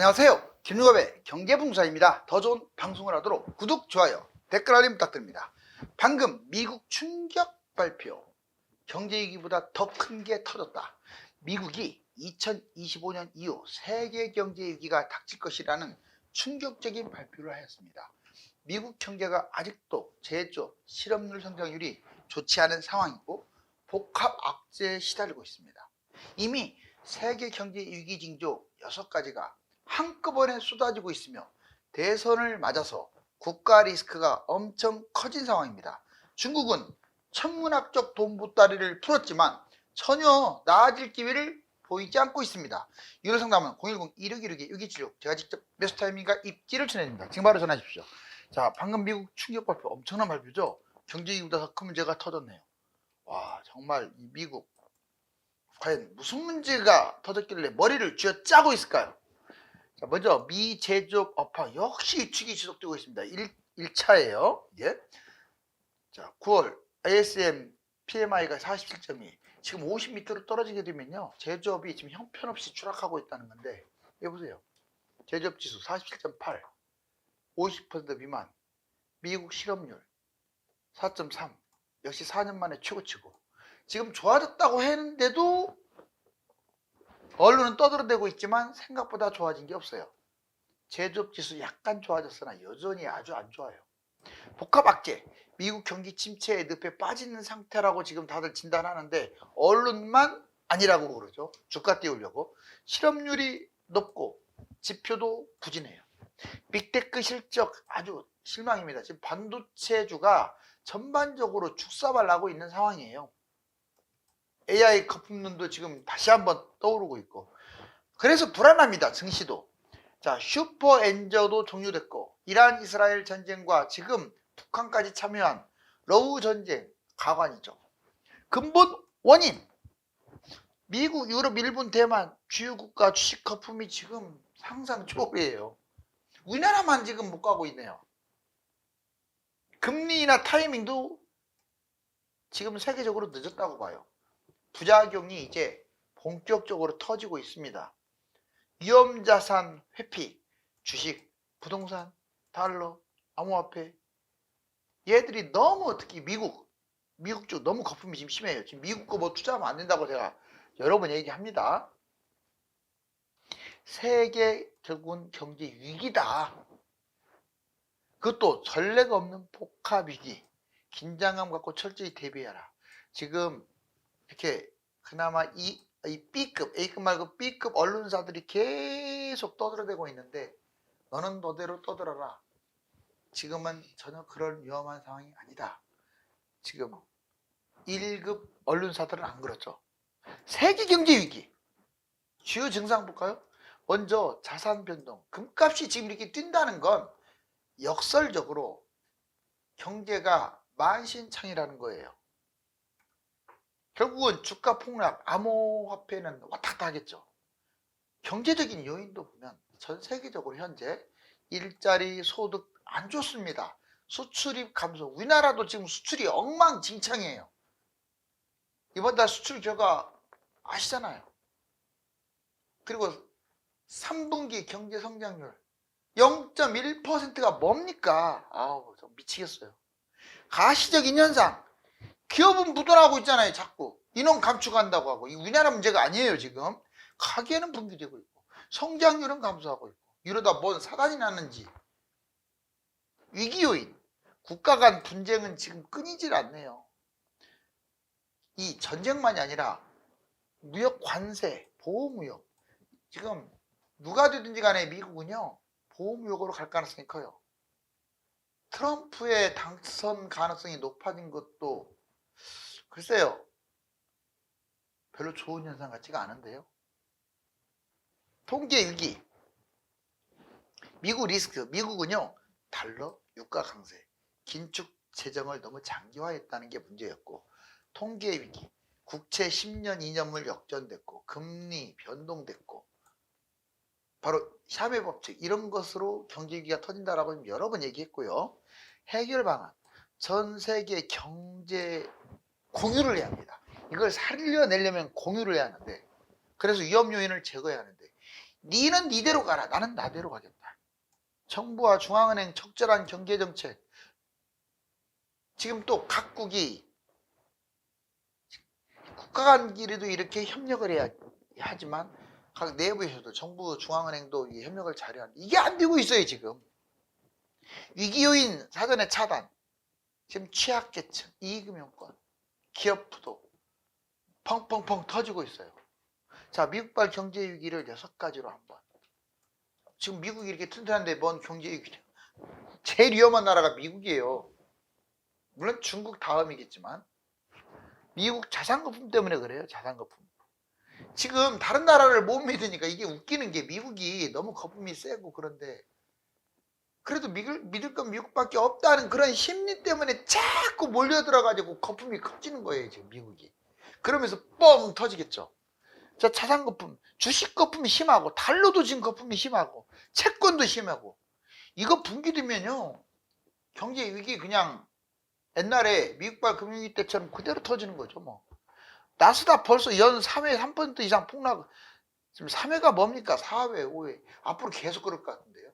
안녕하세요. 김유갑의 경제봉사입니다. 더 좋은 방송을 하도록 구독, 좋아요, 댓글 알림 부탁드립니다. 방금 미국 충격 발표. 경제위기보다 더 큰 게 터졌다. 미국이 2025년 이후 세계 경제위기가 닥칠 것이라는 충격적인 발표를 하였습니다. 미국 경제가 아직도 제조업, 실업률 성장률이 좋지 않은 상황이고 복합 악재에 시달리고 있습니다. 이미 세계 경제 위기 징조 6가지가 한꺼번에 쏟아지고 있으며 대선을 맞아서 국가 리스크가 엄청 커진 상황입니다. 중국은 천문학적 돈보따리를 풀었지만 전혀 나아질 기회를 보이지 않고 있습니다. 유료 상담은 010-1616-6276 제가 직접 메소타임인가 입지를 전해드립니다. 지금 바로 전화 주십시오. 자, 방금 미국 충격 발표, 엄청난 발표죠. 경제위기보다 더 큰 문제가 터졌네요. 와, 정말 이 미국 과연 무슨 문제가 터졌길래 머리를 쥐어짜고 있을까요? 자, 먼저 미 제조업 업황 역시 위축이 지속되고 있습니다. 1차예요. 예. 자, 9월 ASM PMI가 47.2. 지금 50 밑으로 떨어지게 되면요, 제조업이 지금 형편없이 추락하고 있다는 건데, 여기 보세요. 제조업 지수 47.8, 50% 미만. 미국 실업률 4.3. 역시 4년 만에 최고치고. 지금 좋아졌다고 했는데도 언론은 떠들어대고 있지만 생각보다 좋아진 게 없어요. 제조업 지수 약간 좋아졌으나 여전히 아주 안 좋아요. 복합 악재, 미국 경기 침체의 늪에 빠지는 상태라고 지금 다들 진단하는데 언론만 아니라고 그러죠. 주가 띄우려고. 실업률이 높고 지표도 부진해요. 빅테크 실적 아주 실망입니다. 지금 반도체주가 전반적으로 축사발 나고 있는 상황이에요. AI 거품론도 지금 다시 한번 떠오르고 있고, 그래서 불안합니다. 증시도. 자, 슈퍼엔저도 종료됐고, 이란 이스라엘 전쟁과 지금 북한까지 참여한 러우 전쟁 가관이죠. 근본 원인, 미국, 유럽, 일본, 대만 주요 국가 주식 거품이 지금 상상 초월이에요. 우리나라만 지금 못 가고 있네요. 금리나 타이밍도 지금 세계적으로 늦었다고 봐요. 부작용이 이제 본격적으로 터지고 있습니다. 위험자산 회피, 주식, 부동산, 달러, 암호화폐, 얘들이 너무, 특히 미국 쪽 너무 거품이 지금 심해요. 지금 미국 거 뭐 투자하면 안 된다고 제가 여러 번 얘기합니다. 세계 결국은 경제 위기다. 그것도 전례가 없는 복합 위기. 긴장감 갖고 철저히 대비해라. 지금 이렇게 그나마 이 B급, A급 말고 B급 언론사들이 계속 떠들어대고 있는데, 너는 너대로 떠들어라. 지금은 전혀 그런 위험한 상황이 아니다. 지금 1급 언론사들은 안 그렇죠. 세계 경제 위기. 주요 증상 볼까요? 먼저 자산 변동. 금값이 지금 이렇게 뛴다는 건 역설적으로 경제가 만신창이라는 거예요. 결국은 주가 폭락, 암호화폐는 왔다 갔다 하겠죠. 경제적인 요인도 보면 전 세계적으로 현재 일자리, 소득 안 좋습니다. 수출입 감소. 우리나라도 지금 수출이 엉망진창이에요. 이번 달 수출 결과 아시잖아요. 그리고 3분기 경제 성장률 0.1%가 뭡니까? 아우, 좀 미치겠어요. 가시적인 현상. 기업은 부도나고 있잖아요. 자꾸 인원 감축한다고 하고. 이 우리나라 문제가 아니에요. 지금 가계는 붕괴되고 있고 성장률은 감소하고 있고, 이러다 뭔 사단이 났는지. 위기 요인, 국가 간 분쟁은 지금 끊이질 않네요. 이 전쟁만이 아니라 무역 관세, 보호무역, 지금 누가 되든지 간에 미국은요 보호무역으로 갈 가능성이 커요. 트럼프의 당선 가능성이 높아진 것도 글쎄요, 별로 좋은 현상 같지가 않은데요. 통계 위기, 미국 리스크. 미국은요 달러, 유가 강세, 긴축 재정을 너무 장기화했다는 게 문제였고, 통계 위기, 국채 10년 이념을 역전됐고, 금리 변동됐고, 바로 샤베 법칙, 이런 것으로 경제 위기가 터진다라고 여러 번 얘기했고요. 해결 방안, 전 세계 경제 공유를 해야 합니다. 이걸 살려내려면 공유를 해야 하는데, 그래서 위험 요인을 제거해야 하는데, 니는 니대로 가라. 나는 나대로 가겠다. 정부와 중앙은행 적절한 경제정책. 지금 또 각국이 국가 간끼리도 이렇게 협력을 해야 하지만 각 내부에서도 정부 중앙은행도 이 협력을 잘해야 하는데 이게 안 되고 있어요. 지금 위기 요인 사전에 차단, 지금 취약계층, 이익금융권, 기업부도 펑펑펑 터지고 있어요. 자, 미국발 경제 위기를 6가지로 한번. 지금 미국이 이렇게 튼튼한데 뭔 경제 위기냐? 제일 위험한 나라가 미국이에요. 물론 중국 다음이겠지만 미국 자산 거품 때문에 그래요. 자산 거품. 지금 다른 나라를 못 믿으니까 이게 웃기는 게 미국이 너무 거품이 세고 그런데 그래도 믿을 건 미국밖에 없다는 그런 심리 때문에 자꾸 몰려들어가지고 거품이 커지는 거예요. 지금 미국이. 그러면서 뻥 터지겠죠. 자, 자산 거품, 주식 거품이 심하고 달러도 지금 거품이 심하고 채권도 심하고 이거 분기되면요 경제 위기 그냥 옛날에 미국발 금융위기 때처럼 그대로 터지는 거죠. 뭐 나스닥 벌써 연 3회 3% 이상 폭락. 지금 3회가 뭡니까? 4회 5회 앞으로 계속 그럴 것 같은데요.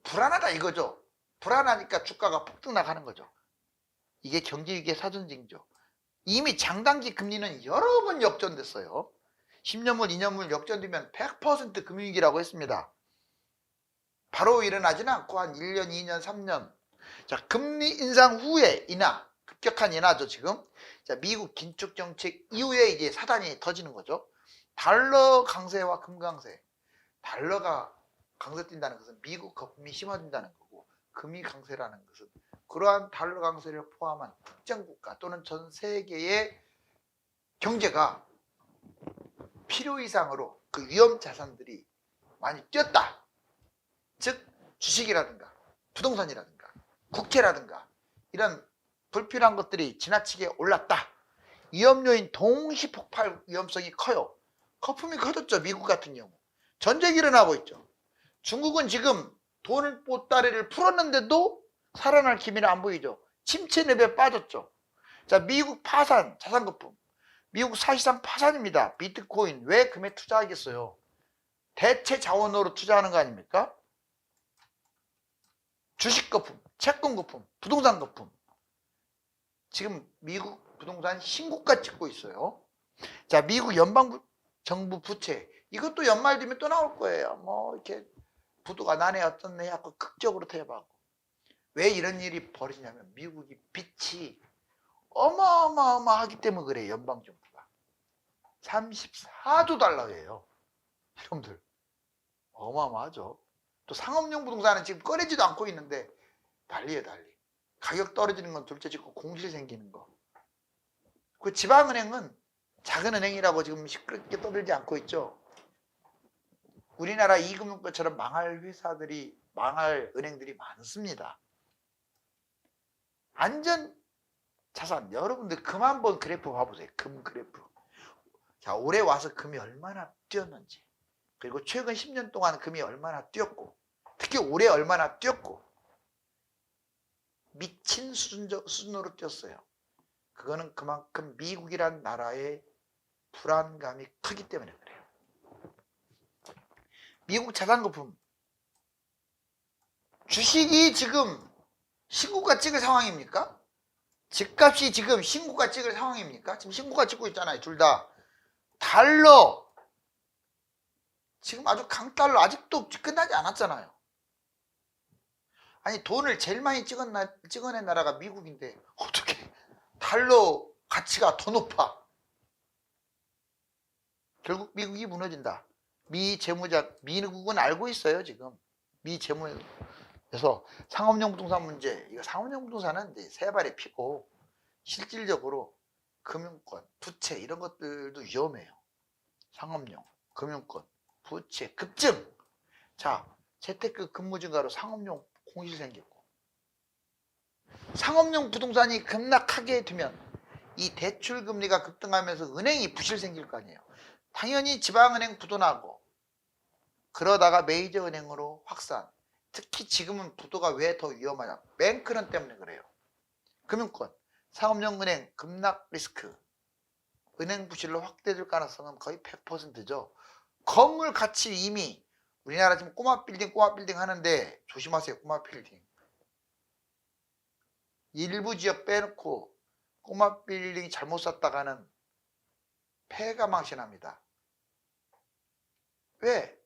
불안하다 이거죠. 불안하니까 주가가 폭등 나가는 거죠. 이게 경제 위기의 사전징조. 이미 장단기 금리는 여러 번 역전됐어요. 10년물 2년물 역전되면 100% 금융위기라고 했습니다. 바로 일어나지는 않고 한 1년 2년 3년. 자, 금리 인상 후에 인하, 급격한 인하죠 지금. 자, 미국 긴축 정책 이후에 이제 사단이 터지는 거죠. 달러 강세와 금 강세. 달러가 강세뛴다는 것은 미국 거품이 심화된다는 거고, 금이 강세라는 것은 그러한 달러 강세를 포함한 특정 국가 또는 전 세계의 경제가 필요 이상으로 그 위험 자산들이 많이 뛰었다. 즉 주식이라든가 부동산이라든가 국채라든가 이런 불필요한 것들이 지나치게 올랐다. 위험 요인 동시 폭발 위험성이 커요. 거품이 커졌죠. 미국 같은 경우 전쟁이 일어나고 있죠. 중국은 지금 돈을 보따리를 풀었는데도 살아날 기미는 안 보이죠. 침체늪에 빠졌죠. 자, 미국 파산 자산 거품. 미국 사실상 파산입니다. 비트코인 왜 금에 투자하겠어요? 대체 자원으로 투자하는 거 아닙니까? 주식 거품, 채권 거품, 부동산 거품. 지금 미국 부동산 신고가 찍고 있어요. 자, 미국 연방정부 부채. 이것도 연말 되면 또 나올 거예요. 뭐 이렇게 부도가 나네 어떻네 하고 극적으로 퇴보하고. 왜 이런 일이 벌어지냐면 미국이 빚이 어마어마하기 때문에 그래요. 연방정부가 34조 달러예요. 여러분들 어마어마하죠. 또 상업용 부동산은 지금 꺼내지도 않고 있는데 난리예요. 난리. 가격 떨어지는 건 둘째치고 공실 생기는 거. 그 지방은행은 작은 은행이라고 지금 시끄럽게 떠들지 않고 있죠. 우리나라 이금융권처럼 망할 회사들이 망할 은행들이 많습니다. 안전 자산 여러분들 금 한번 그래프 봐보세요. 금 그래프. 자, 올해 와서 금이 얼마나 뛰었는지, 그리고 최근 10년 동안 금이 얼마나 뛰었고, 특히 올해 얼마나 뛰었고, 미친 수준으로 뛰었어요. 그거는 그만큼 미국이란 나라의 불안감이 크기 때문에 그래요. 미국 자산 거품. 주식이 지금 신고가 찍을 상황입니까? 집값이 지금 신고가 찍을 상황입니까? 지금 신고가 찍고 있잖아요. 둘 다. 달러. 지금 아주 강달러 아직도 끝나지 않았잖아요. 아니 돈을 제일 많이 찍어낸 나라가 미국인데 어떻게 달러 가치가 더 높아? 결국 미국이 무너진다. 미국은 알고 있어요. 지금 미 재무에서 상업용 부동산 문제. 이거 상업용 부동산은 이제 세 발의 피고 실질적으로 금융권, 부채 이런 것들도 위험해요. 상업용, 금융권, 부채 급증. 자, 재테크 근무 증가로 상업용 공실 생겼고, 상업용 부동산이 급락하게 되면 이 대출 금리가 급등하면서 은행이 부실 생길 거 아니에요. 당연히 지방은행 부도나고, 그러다가 메이저 은행으로 확산. 특히 지금은 부도가 왜 더 위험하냐? 뱅크런 때문에 그래요. 금융권, 상업용 은행 급락 리스크, 은행 부실로 확대될 가능성은 거의 100%죠. 건물 가치 이미 우리나라 지금 꼬마 빌딩 하는데 조심하세요. 꼬마 빌딩. 일부 지역 빼놓고 꼬마 빌딩 잘못 샀다가는 폐가 망신합니다. 왜?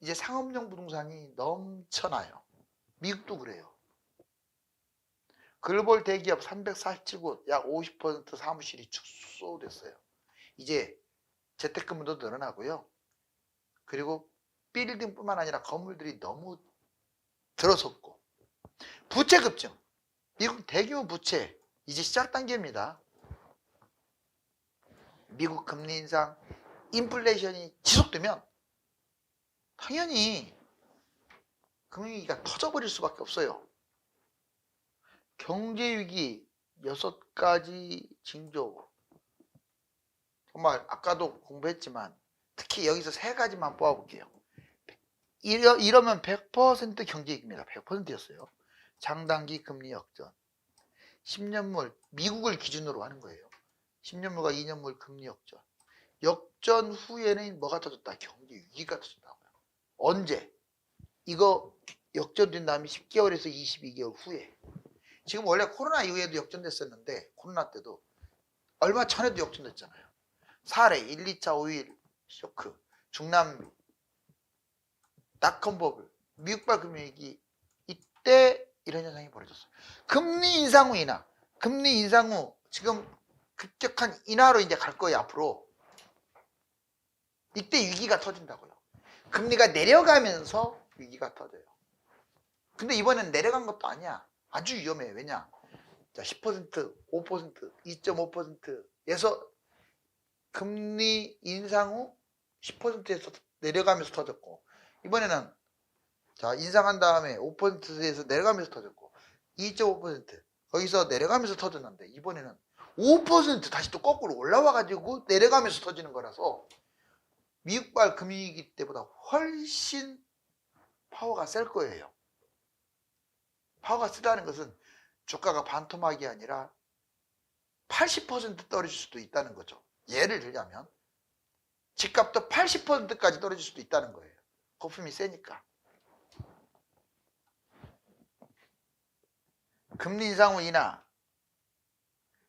이제 상업용 부동산이 넘쳐나요. 미국도 그래요. 글로벌 대기업 347곳 약 50% 사무실이 축소됐어요. 이제 재택근무도 늘어나고요. 그리고 빌딩뿐만 아니라 건물들이 너무 들어섰고, 부채 급증. 미국 대규모 부채 이제 시작 단계입니다. 미국 금리 인상, 인플레이션이 지속되면 당연히 금융위기가 터져버릴 수밖에 없어요. 경제위기 6가지 징조, 정말 아까도 공부했지만 특히 여기서 3가지만 뽑아볼게요. 이러면 100% 경제위기입니다. 100%였어요. 장단기 금리 역전, 10년물, 미국을 기준으로 하는 거예요. 10년물과 2년물 금리 역전. 역전 후에는 뭐가 터졌다? 경제위기가 터졌다고요. 언제? 이거 역전된 다음에 10개월에서 22개월 후에. 지금 원래 코로나 이후에도 역전됐었는데, 코로나 때도 얼마 전에도 역전됐잖아요. 사례 1, 2차 5.11 쇼크, 중남미, 닷컴 버블, 미국발 금융위기, 이때 이런 현상이 벌어졌어요. 금리 인상 후 인하, 금리 인상 후 지금 급격한 인하로 이제 갈 거예요. 앞으로 이때 위기가 터진다고요. 금리가 내려가면서 위기가 터져요. 근데 이번엔 내려간 것도 아니야. 아주 위험해요. 왜냐? 자, 10%, 5%, 2.5%에서 금리 인상 후 10%에서 내려가면서 터졌고, 이번에는 자, 인상한 다음에 5%에서 내려가면서 터졌고, 2.5% 거기서 내려가면서 터졌는데, 이번에는 5% 다시 또 거꾸로 올라와 가지고 내려가면서 터지는 거라서 미국발 금융위기 때보다 훨씬 파워가 셀 거예요. 파워가 세다는 것은 주가가 반토막이 아니라 80% 떨어질 수도 있다는 거죠. 예를 들자면 집값도 80%까지 떨어질 수도 있다는 거예요. 거품이 세니까. 금리 인상 후 인하,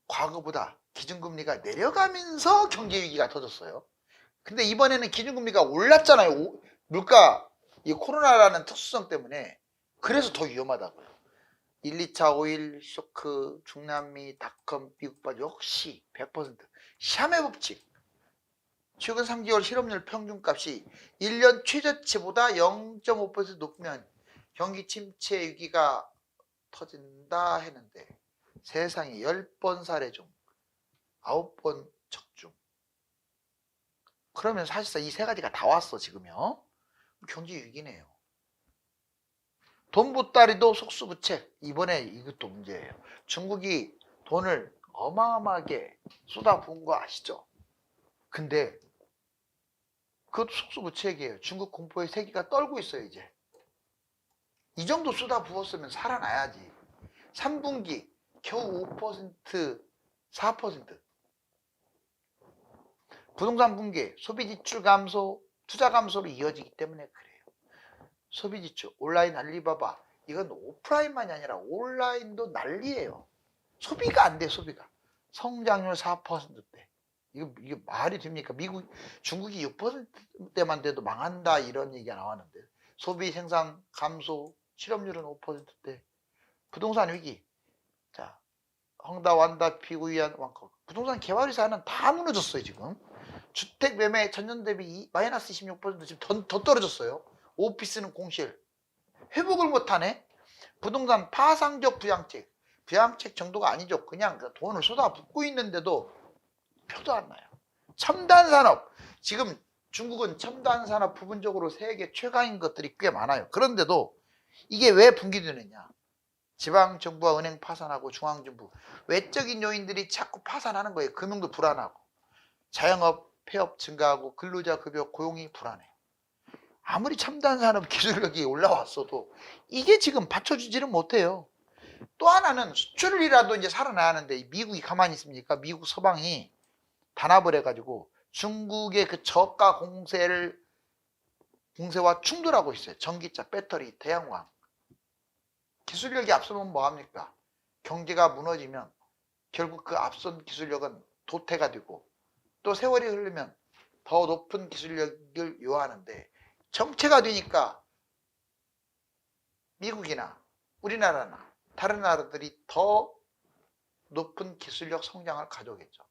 과거보다 기준금리가 내려가면서 경제위기가 터졌어요. 근데 이번에는 기준금리가 올랐잖아요. 물가, 이 코로나라는 특수성 때문에. 그래서 더 위험하다고요. 1, 2차 5.11 쇼크, 중남미, 닷컴, 미국발 역시 100%. 샤메 법칙. 최근 3개월 실업률 평균값이 1년 최저치보다 0.5% 높으면 경기 침체 위기가 터진다 했는데, 세상에 10번 사례 중 9번 적중. 그러면 사실상 이 3가지가 다 왔어 지금요. 경제 위기네요. 돈 보따리도 속수부책. 이번에 이것도 문제예요. 중국이 돈을 어마어마하게 쏟아부은 거 아시죠? 근데 그것도 속수무책이에요. 중국 공포의 세기가 떨고 있어요. 이제 이 정도 쏟아부었으면 살아나야지. 3분기 겨우 5%, 4%. 부동산 붕괴, 소비지출 감소, 투자 감소로 이어지기 때문에 그래요. 소비지출, 온라인 알리바바, 이건 오프라인만이 아니라 온라인도 난리예요. 소비가 안 돼. 소비가. 성장률 4%대. 이게 말이 됩니까? 중국이 6%대만 돼도 망한다 이런 얘기가 나왔는데, 소비 생산 감소, 실업률은 5%대. 부동산 위기. 자, 헝다 완다 피구이한 왕커. 부동산 개발회사는 다 무너졌어요 지금. 주택 매매 전년 대비 마이너스 26%, 지금 더 떨어졌어요. 오피스는 공실. 회복을 못하네. 부동산 파상적 부양책 정도가 아니죠. 그냥 돈을 쏟아붓고 있는데도 표도 안 나요. 첨단 산업. 지금 중국은 첨단 산업 부분적으로 세계 최강인 것들이 꽤 많아요. 그런데도 이게 왜 붕괴되느냐. 지방정부와 은행 파산하고 중앙정부, 외적인 요인들이 자꾸 파산하는 거예요. 금융도 불안하고, 자영업, 폐업 증가하고, 근로자 급여, 고용이 불안해. 아무리 첨단 산업 기술력이 올라왔어도 이게 지금 받쳐주지는 못해요. 또 하나는 수출이라도 이제 살아나야 하는데, 미국이 가만히 있습니까? 미국 서방이 단합을 해가지고 중국의 그 저가 공세를 공세와 충돌하고 있어요. 전기차, 배터리, 태양광. 기술력이 앞서면 뭐합니까? 경제가 무너지면 결국 그 앞선 기술력은 도태가 되고 또 세월이 흐르면 더 높은 기술력을 요하는데 정체가 되니까 미국이나 우리나라나 다른 나라들이 더 높은 기술력 성장을 가져오겠죠.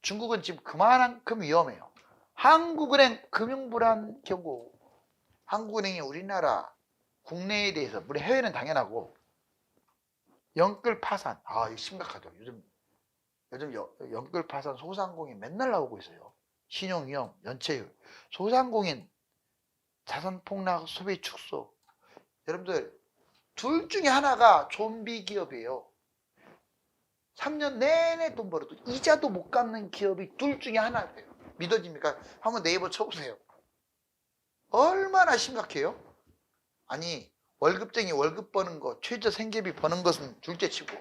중국은 지금 그만큼 위험해요. 한국은행 금융불안 경고. 한국은행이 우리나라 국내에 대해서, 물론 해외는 당연하고, 영끌 파산. 이거 심각하죠. 요즘 영끌 파산 소상공인 맨날 나오고 있어요. 신용위험, 연체율. 소상공인 자산 폭락, 소비 축소. 여러분들, 둘 중에 하나가 좀비 기업이에요. 3년 내내 돈 벌어도 이자도 못 갚는 기업이 둘 중에 하나예요. 믿어집니까? 한번 네이버 쳐보세요. 얼마나 심각해요? 아니, 월급쟁이 월급 버는 거, 최저 생계비 버는 것은 둘째치고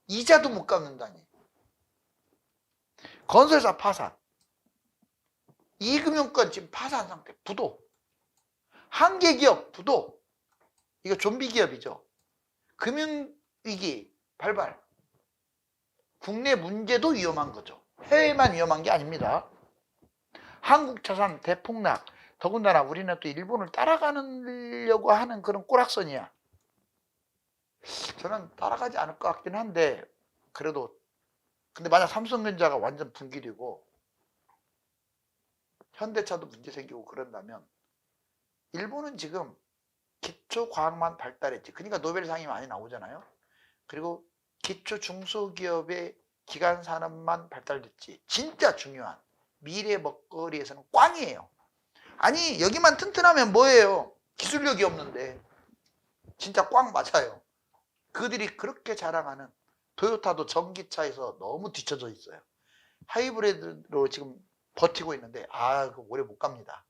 이자도 못 갚는다니. 건설사 파산, 이금융권 지금 파산 상태, 부도, 한계기업 부도. 이거 좀비 기업이죠. 금융위기 발발. 국내 문제도 위험한 거죠. 해외만 위험한 게 아닙니다. 한국 자산 대폭락. 더군다나 우리는 또 일본을 따라가려고 하는 그런 꼬락선이야. 저는 따라가지 않을 것 같긴 한데, 그래도 근데 만약 삼성전자가 완전 붕괴되고 현대차도 문제 생기고 그런다면, 일본은 지금 기초과학만 발달했지. 그러니까 노벨상이 많이 나오잖아요. 그리고 기초 중소기업의 기간 산업만 발달됐지. 진짜 중요한 미래 먹거리에서는 꽝이에요. 아니, 여기만 튼튼하면 뭐예요? 기술력이 없는데. 진짜 꽝 맞아요. 그들이 그렇게 자랑하는 토요타도 전기차에서 너무 뒤쳐져 있어요. 하이브리드로 지금 버티고 있는데 그거 오래 못 갑니다.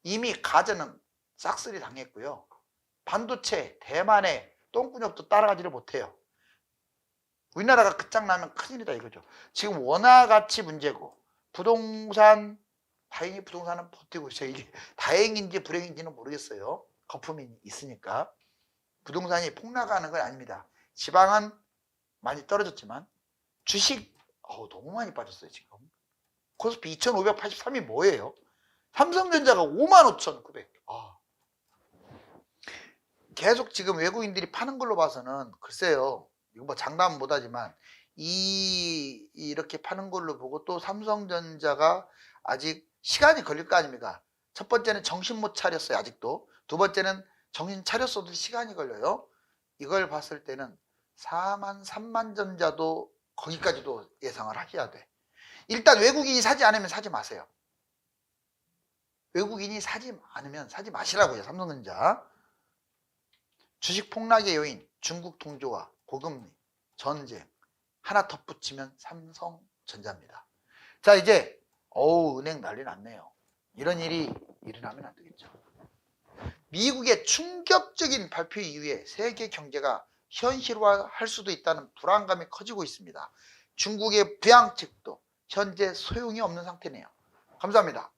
이미 가전은 싹쓸이 당했고요. 반도체, 대만의 똥구녕도 따라가지를 못해요. 우리나라가 끝장나면 큰일이다 이거죠. 지금 원화 가치 문제고, 부동산, 다행히 부동산은 버티고 있어요. 이게 다행인지 불행인지는 모르겠어요. 거품이 있으니까. 부동산이 폭락하는 건 아닙니다. 지방은 많이 떨어졌지만 주식 너무 많이 빠졌어요. 지금 코스피 2583이 뭐예요? 삼성전자가 55,900. 계속 지금 외국인들이 파는 걸로 봐서는 글쎄요, 이거 뭐 장담은 못하지만 이렇게 파는 걸로 보고, 또 삼성전자가 아직 시간이 걸릴 거 아닙니까? 첫 번째는 정신 못 차렸어요. 아직도. 두 번째는 정신 차렸어도 시간이 걸려요. 이걸 봤을 때는 3만 전자도 거기까지도 예상을 하셔야 돼. 일단 외국인이 사지 않으면 사지 마세요. 외국인이 사지 않으면 사지 마시라고요. 삼성전자. 주식 폭락의 요인, 중국 동조화, 고금리, 전쟁 하나 덧붙이면 삼성전자입니다. 자, 이제 은행 난리 났네요. 이런 일이 일어나면 안 되겠죠. 미국의 충격적인 발표 이후에 세계 경제가 현실화할 수도 있다는 불안감이 커지고 있습니다. 중국의 부양책도 현재 소용이 없는 상태네요. 감사합니다.